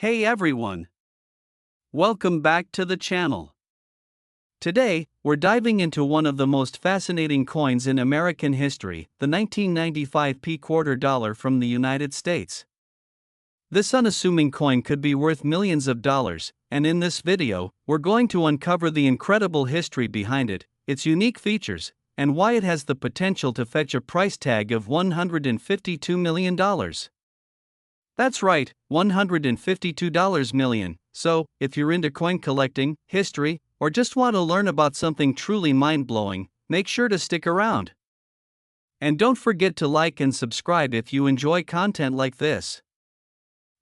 Hey everyone! Welcome back to the channel. Today, we're diving into one of the most fascinating coins in American history, the 1995 quarter dollar from the United States. This unassuming coin could be worth millions of dollars, and in this video, we're going to uncover the incredible history behind it, its unique features, and why it has the potential to fetch a price tag of $152 million. That's right, $152 million. So, if you're into coin collecting, history, or just want to learn about something truly mind-blowing, make sure to stick around. And don't forget to like and subscribe if you enjoy content like this.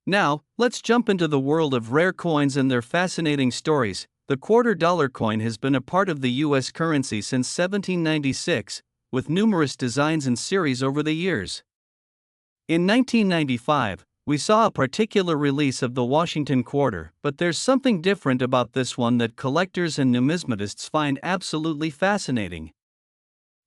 Now, let's jump into the world of rare coins and their fascinating stories. The quarter dollar coin has been a part of the US currency since 1796, with numerous designs and series over the years. In 1995, we saw a particular release of the Washington quarter, but there's something different about this one that collectors and numismatists find absolutely fascinating.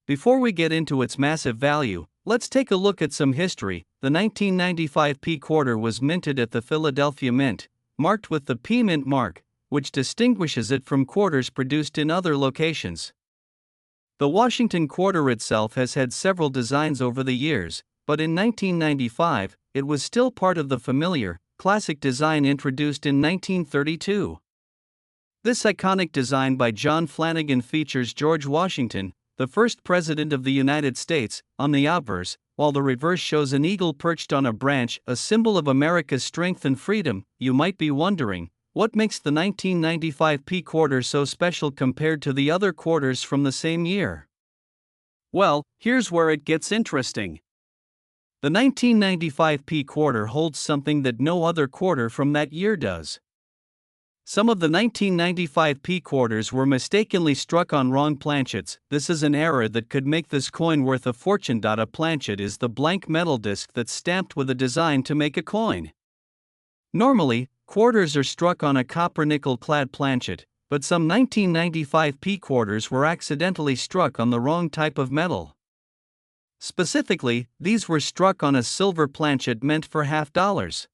Before we get into its massive value, let's take a look at some history. The 1995 quarter was minted at the Philadelphia Mint, marked with the P Mint mark, which distinguishes it from quarters produced in other locations. The Washington quarter itself has had several designs over the years, but in 1995, it was still part of the familiar, classic design introduced in 1932. This iconic design by John Flanagan features George Washington, the first president of the United States, on the obverse, while the reverse shows an eagle perched on a branch, a symbol of America's strength and freedom. You might be wondering, what makes the 1995 quarter so special compared to the other quarters from the same year? Well, here's where it gets interesting. The 1995 quarter holds something that no other quarter from that year does. Some of the 1995 quarters were mistakenly struck on wrong planchets. This is an error that could make this coin worth a fortune. A planchet is the blank metal disc that's stamped with a design to make a coin. Normally, quarters are struck on a copper nickel-clad planchet, but some 1995 quarters were accidentally struck on the wrong type of metal. Specifically, these were struck on a silver planchet meant for $50.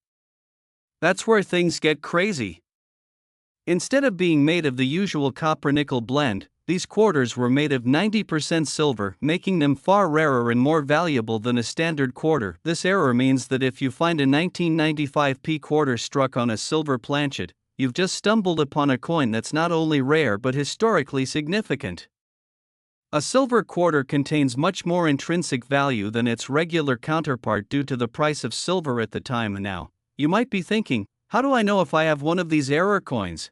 That's where things get crazy. Instead of being made of the usual copper-nickel blend, these quarters were made of 90% silver, making them far rarer and more valuable than a standard quarter. This error means that if you find a 1995 quarter struck on a silver planchet, you've just stumbled upon a coin that's not only rare but historically significant. A silver quarter contains much more intrinsic value than its regular counterpart due to the price of silver at the time. Now, you might be thinking, how do I know if I have one of these error coins?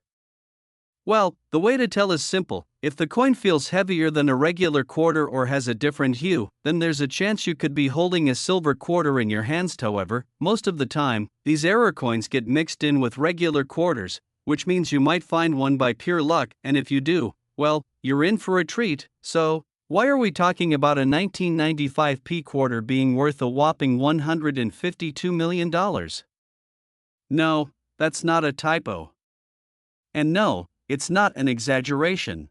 Well, the way to tell is simple. If the coin feels heavier than a regular quarter or has a different hue, then there's a chance you could be holding a silver quarter in your hands. However, most of the time, these error coins get mixed in with regular quarters, which means you might find one by pure luck, and if you do, well, you're in for a treat. So, why are we talking about a 1995 quarter being worth a whopping $152 million? No, that's not a typo. And no, it's not an exaggeration.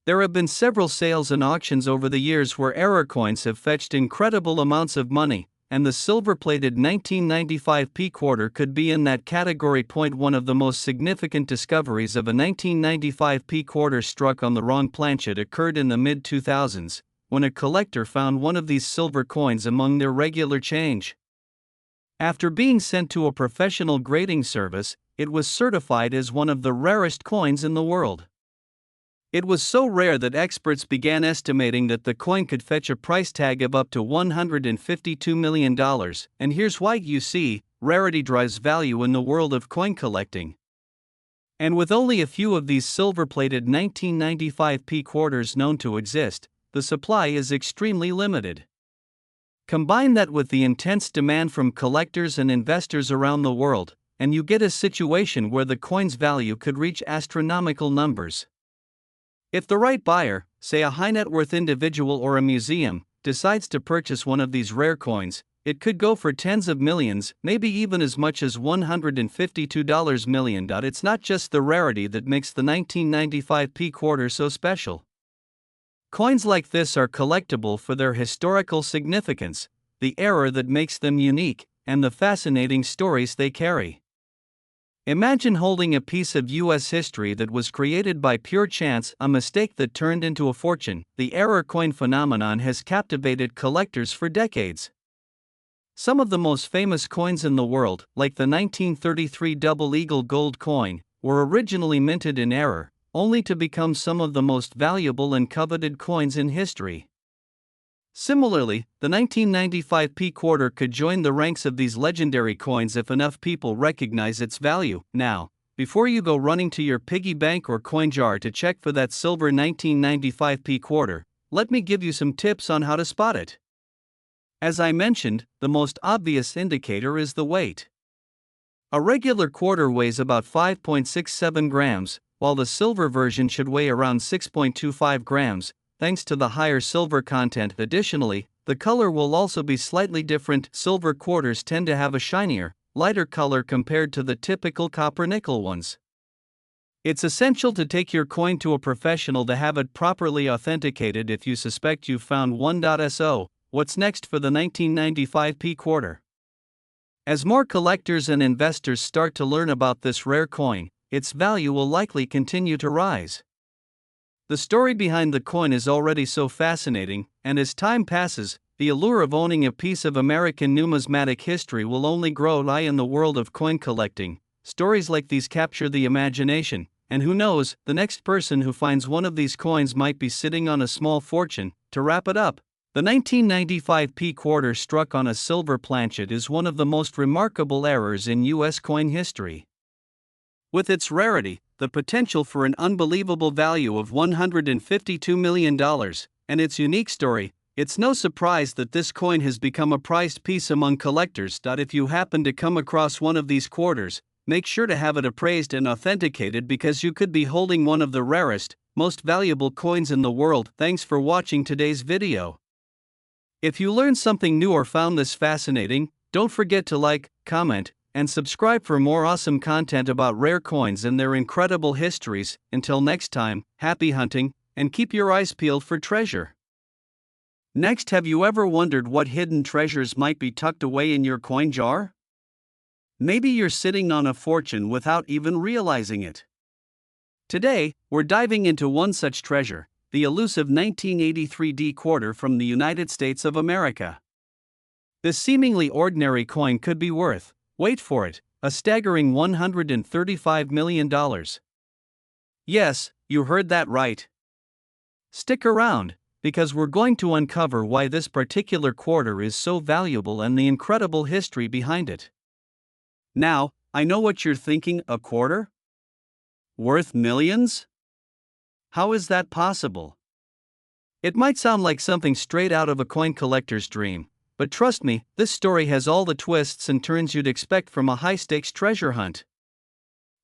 There have been several sales and auctions over the years where error coins have fetched incredible amounts of money, and the silver-plated 1995 quarter could be in that category. One of the most significant discoveries of a 1995 quarter struck on the wrong planchet occurred in the mid-2000s, when a collector found one of these silver coins among their regular change. After being sent to a professional grading service, it was certified as one of the rarest coins in the world. It was so rare that experts began estimating that the coin could fetch a price tag of up to $152 million, and here's why. You see, rarity drives value in the world of coin collecting. And with only a few of these silver-plated 1995 quarters known to exist, the supply is extremely limited. Combine that with the intense demand from collectors and investors around the world, and you get a situation where the coin's value could reach astronomical numbers. If the right buyer, say a high-net-worth individual or a museum, decides to purchase one of these rare coins, it could go for tens of millions, maybe even as much as $152 million. It's not just the rarity that makes the 1995 quarter so special. Coins like this are collectible for their historical significance, the era that makes them unique, and the fascinating stories they carry. Imagine holding a piece of US history that was created by pure chance, a mistake that turned into a fortune. The error coin phenomenon has captivated collectors for decades. Some of the most famous coins in the world, like the 1933 Double Eagle gold coin, were originally minted in error, only to become some of the most valuable and coveted coins in history. Similarly, the 1995 P quarter could join the ranks of these legendary coins if enough people recognize its value. Now, before you go running to your piggy bank or coin jar to check for that silver 1995 P quarter, let me give you some tips on how to spot it. As I mentioned, the most obvious indicator is the weight. A regular quarter weighs about 5.67 grams, while the silver version should weigh around 6.25 grams, thanks to the higher silver content. Additionally, the color will also be slightly different. Silver quarters tend to have a shinier, lighter color compared to the typical copper-nickel ones. It's essential to take your coin to a professional to have it properly authenticated. If you suspect you've found one. So, what's next for the 1995 P quarter? As more collectors and investors start to learn about this rare coin, its value will likely continue to rise. The story behind the coin is already so fascinating, and as time passes, the allure of owning a piece of American numismatic history will only grow. In the world of coin collecting, stories like these capture the imagination, and who knows, the next person who finds one of these coins might be sitting on a small fortune. To wrap it up, the 1995 P quarter struck on a silver planchet is one of the most remarkable errors in U.S. coin history. With its rarity, the potential for an unbelievable value of $152 million, and its unique story, it's no surprise that this coin has become a prized piece among collectors. If you happen to come across one of these quarters, make sure to have it appraised and authenticated, because you could be holding one of the rarest, most valuable coins in the world. Thanks for watching today's video. If you learned something new or found this fascinating, don't forget to like, comment, and subscribe for more awesome content about rare coins and their incredible histories. Until next time, happy hunting, and keep your eyes peeled for treasure. Next, have you ever wondered what hidden treasures might be tucked away in your coin jar? Maybe you're sitting on a fortune without even realizing it. Today, we're diving into one such treasure, the elusive 1983 D quarter from the United States of America. This seemingly ordinary coin could be worth, wait for it, a staggering $135 million. Yes, you heard that right. Stick around, because we're going to uncover why this particular quarter is so valuable and the incredible history behind it. Now, I know what you're thinking: a quarter? Worth millions? How is that possible? It might sound like something straight out of a coin collector's dream, but trust me, this story has all the twists and turns you'd expect from a high-stakes treasure hunt.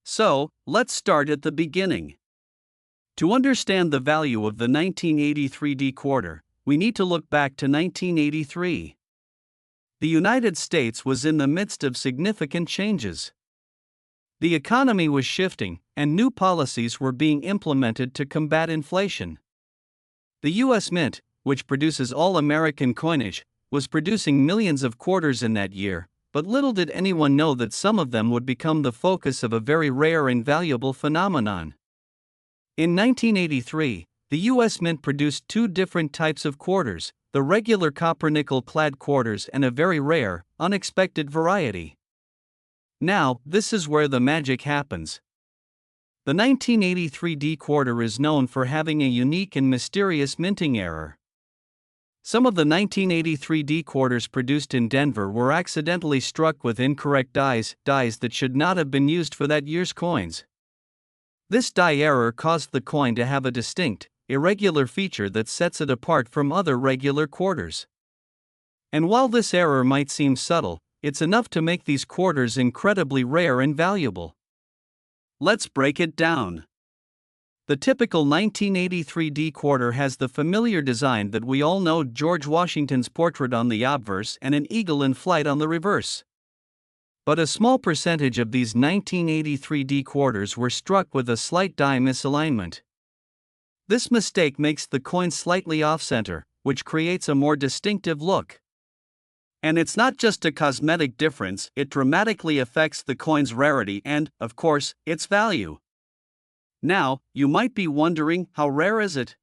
So, let's start at the beginning. To understand the value of the 1983 D quarter, we need to look back to 1983. The United States was in the midst of significant changes. The economy was shifting, and new policies were being implemented to combat inflation. The U.S. Mint, which produces all American coinage, was producing millions of quarters in that year, but little did anyone know that some of them would become the focus of a very rare and valuable phenomenon. In 1983, the U.S. Mint produced two different types of quarters: the regular copper-nickel clad quarters and a very rare, unexpected variety. Now, this is where the magic happens. The 1983 D quarter is known for having a unique and mysterious minting error. Some of the 1983 D quarters produced in Denver were accidentally struck with incorrect dies that should not have been used for that year's coins. This die error caused the coin to have a distinct, irregular feature that sets it apart from other regular quarters. And while this error might seem subtle, it's enough to make these quarters incredibly rare and valuable. Let's break it down. The typical 1983 D quarter has the familiar design that we all know: George Washington's portrait on the obverse and an eagle in flight on the reverse. But a small percentage of these 1983 D quarters were struck with a slight die misalignment. This mistake makes the coin slightly off-center, which creates a more distinctive look. And it's not just a cosmetic difference, it dramatically affects the coin's rarity and, of course, its value. Now, you might be wondering, how rare is it?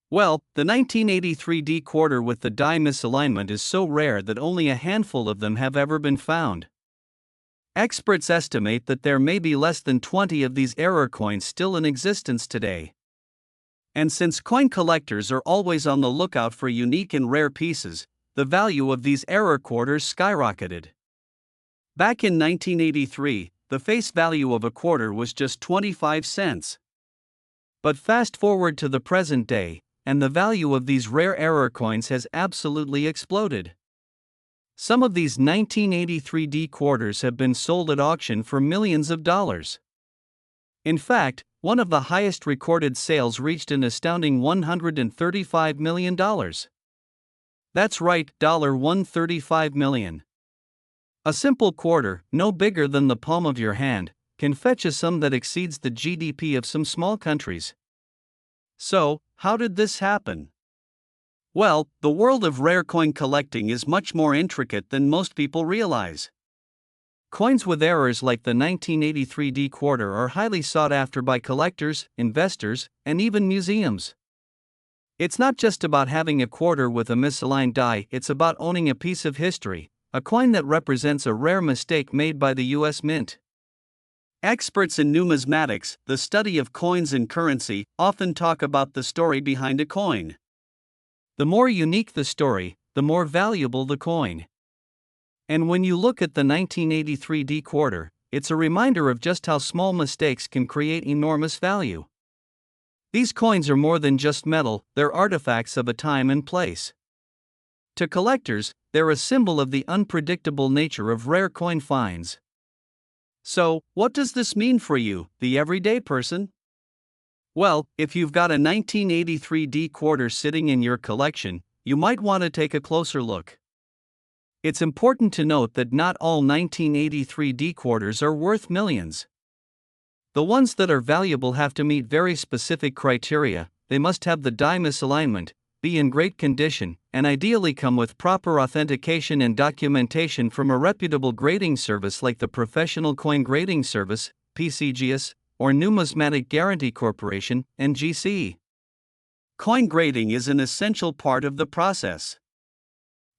Well, the 1983 D quarter with the die misalignment is so rare that only a handful of them have ever been found. Experts estimate that there may be less than 20 of these error coins still in existence today. And since coin collectors are always on the lookout for unique and rare pieces, the value of these error quarters skyrocketed. Back in 1983, the face value of a quarter was just 25 cents. But fast forward to the present day, and the value of these rare error coins has absolutely exploded. Some of these 1983 D quarters have been sold at auction for millions of dollars. In fact, one of the highest recorded sales reached an astounding $135 million. That's right, $135 million. A simple quarter, no bigger than the palm of your hand, can fetch a sum that exceeds the GDP of some small countries. So, how did this happen? Well, the world of rare coin collecting is much more intricate than most people realize. Coins with errors like the 1983 D quarter are highly sought after by collectors, investors, and even museums. It's not just about having a quarter with a misaligned die, it's about owning a piece of history, a coin that represents a rare mistake made by the US Mint. Experts in numismatics, the study of coins and currency, often talk about the story behind a coin. The more unique the story, the more valuable the coin. And when you look at the 1983 D quarter, it's a reminder of just how small mistakes can create enormous value. These coins are more than just metal, they're artifacts of a time and place. To collectors, they're a symbol of the unpredictable nature of rare coin finds. So, what does this mean for you, the everyday person? Well, if you've got a 1983 D quarter sitting in your collection, you might want to take a closer look. It's important to note that not all 1983 D quarters are worth millions. The ones that are valuable have to meet very specific criteria. They must have the die misalignment, be in great condition, and ideally come with proper authentication and documentation from a reputable grading service like the Professional Coin Grading Service, PCGS, or Numismatic Guarantee Corporation, NGC. Coin grading is an essential part of the process.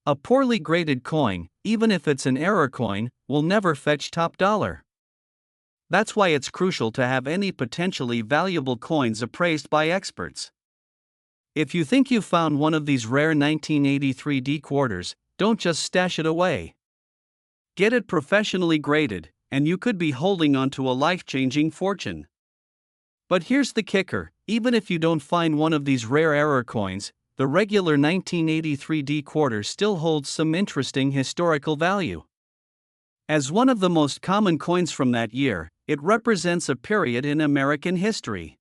A poorly graded coin, even if it's an error coin, will never fetch top dollar. That's why it's crucial to have any potentially valuable coins appraised by experts. If you think you've found one of these rare 1983 D quarters, don't just stash it away. Get it professionally graded, and you could be holding onto a life-changing fortune. But here's the kicker: even if you don't find one of these rare error coins, the regular 1983 D quarter still holds some interesting historical value. As one of the most common coins from that year, it represents a period in American history.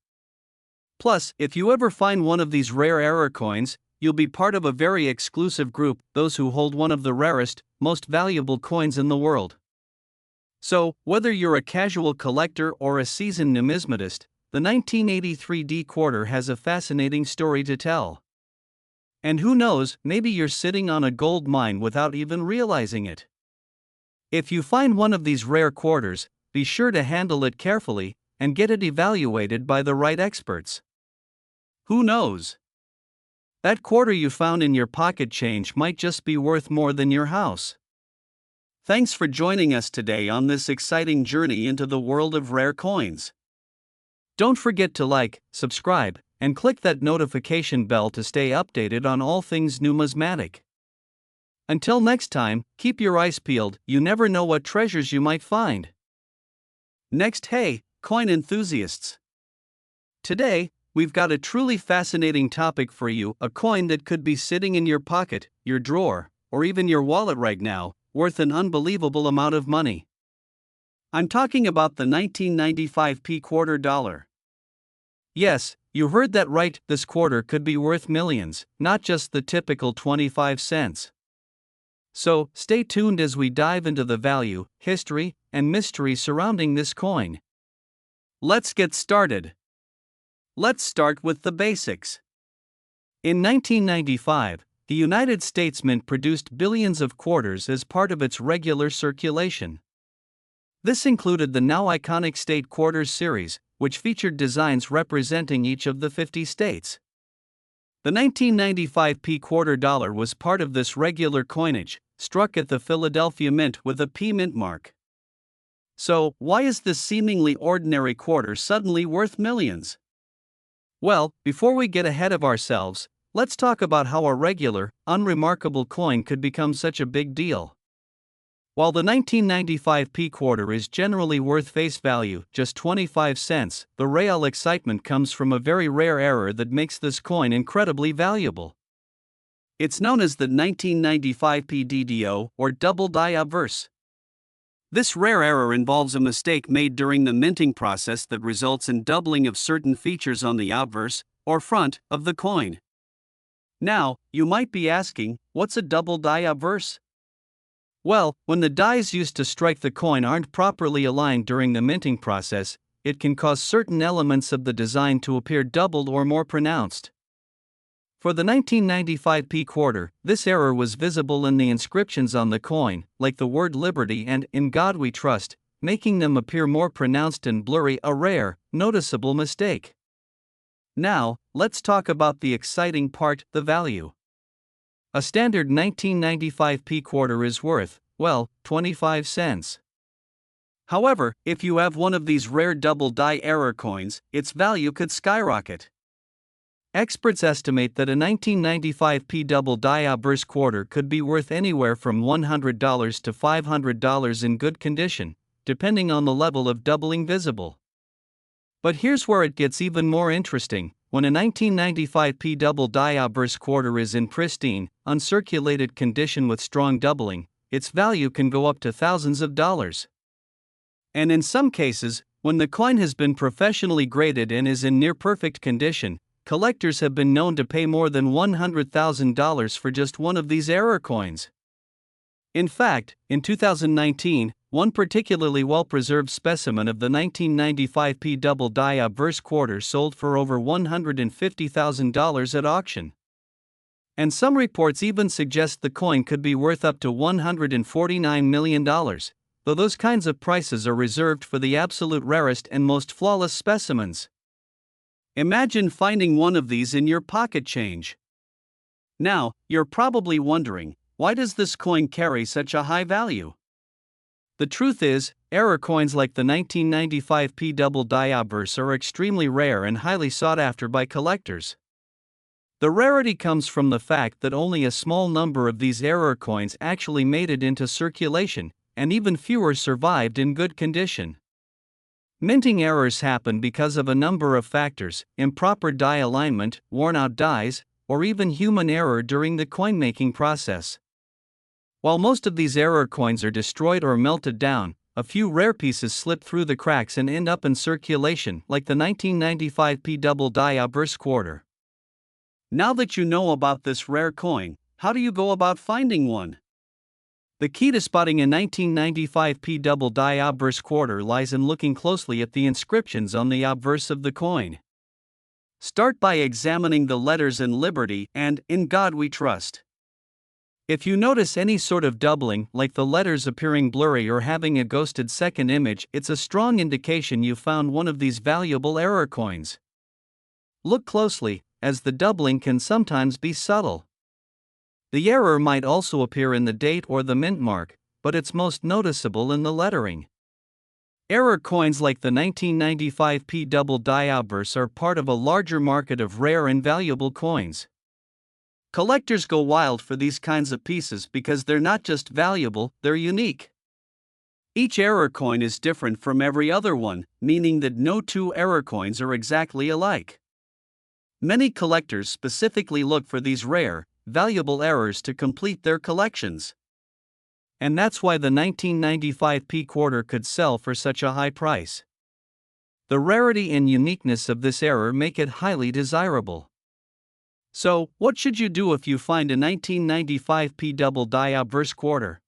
Plus, if you ever find one of these rare error coins, you'll be part of a very exclusive group, those who hold one of the rarest, most valuable coins in the world. So, whether you're a casual collector or a seasoned numismatist, the 1983 D quarter has a fascinating story to tell. And who knows, maybe you're sitting on a gold mine without even realizing it. If you find one of these rare quarters, be sure to handle it carefully and get it evaluated by the right experts. Who knows? That quarter you found in your pocket change might just be worth more than your house. Thanks for joining us today on this exciting journey into the world of rare coins. Don't forget to like, subscribe, and click that notification bell to stay updated on all things numismatic. Until next time, keep your eyes peeled, you never know what treasures you might find. Next, hey, coin enthusiasts! Today, we've got a truly fascinating topic for you, a coin that could be sitting in your pocket, your drawer, or even your wallet right now, worth an unbelievable amount of money. I'm talking about the 1995 P quarter dollar. Yes, you heard that right, this quarter could be worth millions, not just the typical 25 cents. So, stay tuned as we dive into the value, history, and mystery surrounding this coin. Let's get started. Let's start with the basics. In 1995, the United States Mint produced billions of quarters as part of its regular circulation. This included the now iconic State Quarters series, which featured designs representing each of the 50 states. The 1995 P quarter dollar was part of this regular coinage, struck at the Philadelphia Mint with a P mint mark. So, why is this seemingly ordinary quarter suddenly worth millions? Well, before we get ahead of ourselves, let's talk about how a regular, unremarkable coin could become such a big deal. While the 1995 P quarter is generally worth face value, just 25 cents, the real excitement comes from a very rare error that makes this coin incredibly valuable. It's known as the 1995 P DDO, or double die obverse. This rare error involves a mistake made during the minting process that results in doubling of certain features on the obverse, or front, of the coin. Now, you might be asking, what's a double die obverse? Well, when the dies used to strike the coin aren't properly aligned during the minting process, it can cause certain elements of the design to appear doubled or more pronounced. For the 1995 P quarter, this error was visible in the inscriptions on the coin, like the word Liberty and In God We Trust, making them appear more pronounced and blurry, a rare, noticeable mistake. Now, let's talk about the exciting part, the value. A standard 1995 P quarter is worth, well, 25 cents. However, if you have one of these rare double die error coins, its value could skyrocket. Experts estimate that a 1995 P double die obverse quarter could be worth anywhere from $100 to $500 in good condition, depending on the level of doubling visible. But here's where it gets even more interesting. When a 1995 P double die obverse quarter is in pristine, uncirculated condition with strong doubling, its value can go up to thousands of dollars. And in some cases, when the coin has been professionally graded and is in near perfect condition, collectors have been known to pay more than $100,000 for just one of these error coins. In fact, in 2019, one particularly well-preserved specimen of the 1995 P double die obverse quarter sold for over $150,000 at auction. And some reports even suggest the coin could be worth up to $149 million, though those kinds of prices are reserved for the absolute rarest and most flawless specimens. Imagine finding one of these in your pocket change. Now, you're probably wondering, why does this coin carry such a high value? The truth is, error coins like the 1995 P double die obverse are extremely rare and highly sought after by collectors. The rarity comes from the fact that only a small number of these error coins actually made it into circulation, and even fewer survived in good condition. Minting errors happen because of a number of factors: improper die alignment, worn-out dies, or even human error during the coin-making process. While most of these error coins are destroyed or melted down, a few rare pieces slip through the cracks and end up in circulation, like the 1995 P double die obverse quarter. Now that you know about this rare coin, how do you go about finding one? The key to spotting a 1995 P double die obverse quarter lies in looking closely at the inscriptions on the obverse of the coin. Start by examining the letters in Liberty and In God We Trust. If you notice any sort of doubling, like the letters appearing blurry or having a ghosted second image, it's a strong indication you found one of these valuable error coins. Look closely, as the doubling can sometimes be subtle. The error might also appear in the date or the mint mark, but it's most noticeable in the lettering. Error coins like the 1995 P double die obverse are part of a larger market of rare and valuable coins. Collectors go wild for these kinds of pieces because they're not just valuable, they're unique. Each error coin is different from every other one, meaning that no two error coins are exactly alike. Many collectors specifically look for these rare, valuable errors to complete their collections. And that's why the 1995 P quarter could sell for such a high price. The rarity and uniqueness of this error make it highly desirable. So, what should you do if you find a 1995 P double die obverse quarter?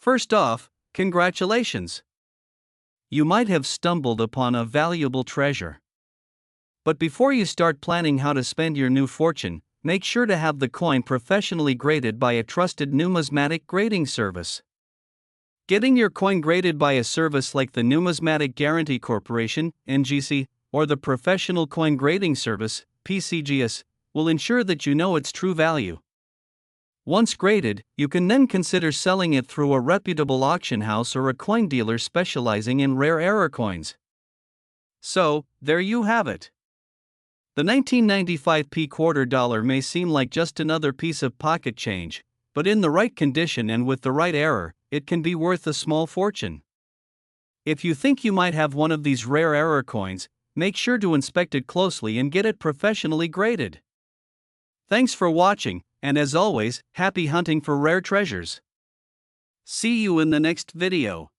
First off, congratulations! You might have stumbled upon a valuable treasure. But before you start planning how to spend your new fortune, make sure to have the coin professionally graded by a trusted numismatic grading service. Getting your coin graded by a service like the Numismatic Guarantee Corporation, NGC, or the Professional Coin Grading Service, PCGS, will ensure that you know its true value. Once graded, you can then consider selling it through a reputable auction house or a coin dealer specializing in rare error coins. So, there you have it. The 1995 quarter dollar may seem like just another piece of pocket change, but in the right condition and with the right error, it can be worth a small fortune. If you think you might have one of these rare error coins, make sure to inspect it closely and get it professionally graded. Thanks for watching, and as always, happy hunting for rare treasures. See you in the next video.